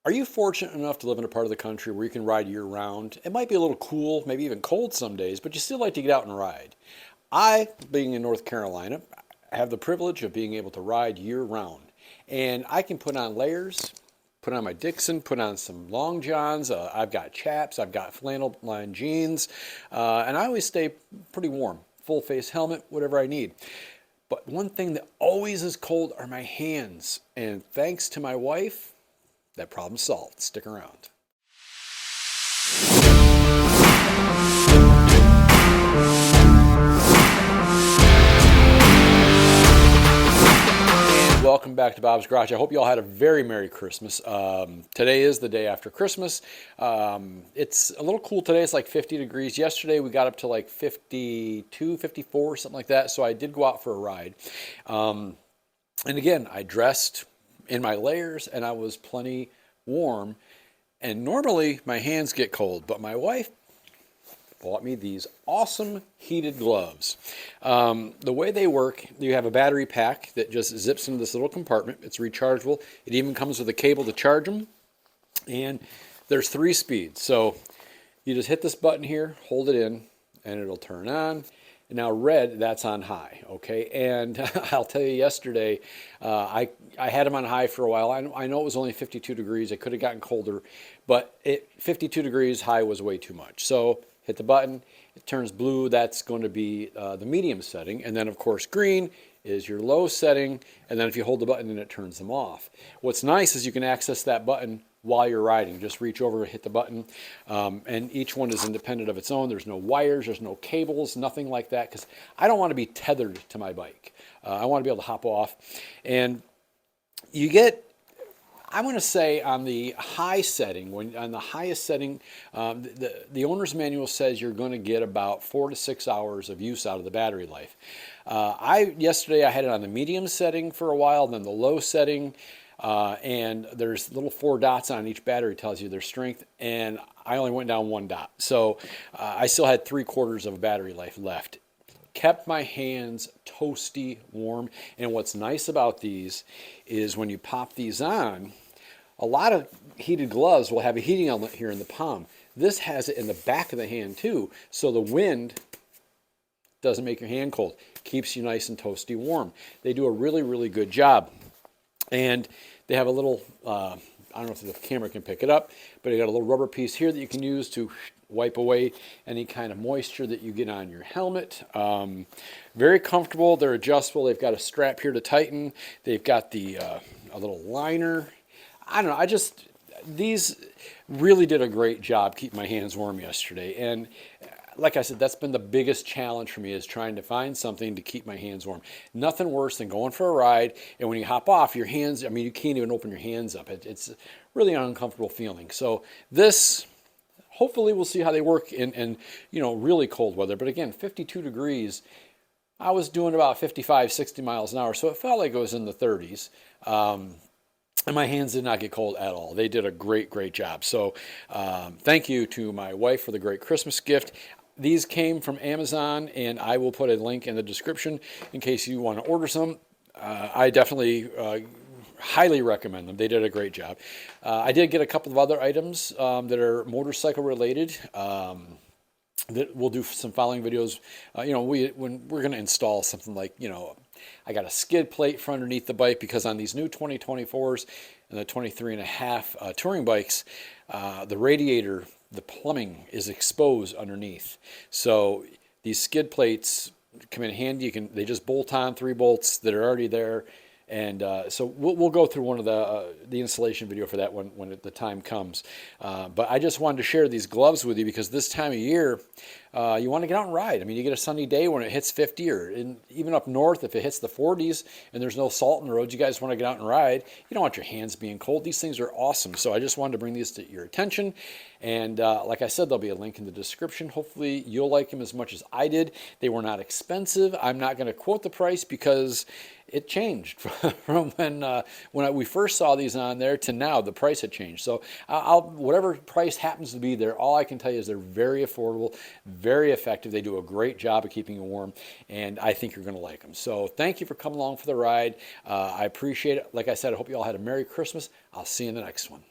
Are you fortunate enough to live in a part of the country where you can ride year round? It might be a little cool, maybe even cold some days, but you still like to get out and ride. I, being in North Carolina, have the privilege of being able to ride year round. And I can put on layers, put on my Dixon, put on some long johns. I've got chaps, I've got flannel lined jeans, and I always stay pretty warm. Full face helmet, whatever I need. But one thing that always is cold are my hands. And thanks to my wife, that problem's solved. Stick around. And welcome back to Bob's Garage. I hope you all had a very Merry Christmas. Today is the day after Christmas. It's a little cool today. It's like 50 degrees. Yesterday we got up to like 52, 54, something like that. So I did go out for a ride. And again, I dressed in my layers and I was plenty warm, and normally my hands get cold, but my wife bought me these awesome heated gloves. The way they work, you have a battery pack that just zips into this little compartment. It's rechargeable. It even comes with a cable to charge them, and there's 3 speeds. So you just hit this button here, hold it in, and it'll turn on. Now red, that's on high, okay? And I'll tell you, yesterday, I had them on high for a while. I know it was only 52 degrees. It could have gotten colder, but 52 degrees high was way too much. So hit the button, it turns blue. That's going to be the medium setting. And then, of course, green is your low setting. And then if you hold the button, then it turns them off. What's nice is you can access that button while you're riding. Just reach over and hit the button, and each one is independent of its own. There's no wires, there's no cables, nothing like that, because I don't want to be tethered to my bike. I want to be able to hop off. And you get, I want to say, on the high setting, on the highest setting, the owner's manual says you're going to get about 4 to 6 hours of use out of the battery life. Yesterday I had it on the medium setting for a while, then the low setting. And there's little 4 dots on each battery, tells you their strength, and I only went down 1 dot. So I still had 3/4 of a battery life left. Kept my hands toasty warm, and what's nice about these is when you pop these on, a lot of heated gloves will have a heating element here in the palm. This has it in the back of the hand too, so the wind doesn't make your hand cold. Keeps you nice and toasty warm. They do a really, really good job. And they have a little, I don't know if the camera can pick it up, but they got a little rubber piece here that you can use to wipe away any kind of moisture that you get on your helmet. Very comfortable. They're adjustable. They've got a strap here to tighten. They've got the a little liner. I don't know. These really did a great job keeping my hands warm yesterday. And like I said, that's been the biggest challenge for me, is trying to find something to keep my hands warm. Nothing worse than going for a ride, and when you hop off, your hands, I mean, you can't even open your hands up. It's really an uncomfortable feeling. So this, hopefully we'll see how they work in really cold weather. But again, 52 degrees, I was doing about 55, 60 miles an hour, so it felt like it was in the 30s. And my hands did not get cold at all. They did a great, great job. So thank you to my wife for the great Christmas gift. These came from Amazon, and I will put a link in the description in case you want to order some. I definitely highly recommend them. They did a great job. I did get a couple of other items that are motorcycle related. That we'll do some following videos. When we're going to install something like, I got a skid plate for underneath the bike, because on these new 2024s and the 23.5 touring bikes, the radiator, the plumbing is exposed underneath. So these skid plates come in handy. They just bolt on 3 bolts that are already there. And so we'll go through one of the installation video for that when the time comes. But I just wanted to share these gloves with you, because this time of year, you want to get out and ride. I mean, you get a sunny day when it hits 50, or even up north, if it hits the 40s and there's no salt in the roads, you guys want to get out and ride. You don't want your hands being cold. These things are awesome. So I just wanted to bring these to your attention. And like I said, there'll be a link in the description. Hopefully you'll like them as much as I did. They were not expensive. I'm not going to quote the price, because it changed from when we first saw these on there to now. The price had changed. So whatever price happens to be there, all I can tell you is they're very affordable, very effective. They do a great job of keeping you warm, and I think you're going to like them. So thank you for coming along for the ride. I appreciate it. Like I said, I hope you all had a Merry Christmas. I'll see you in the next one.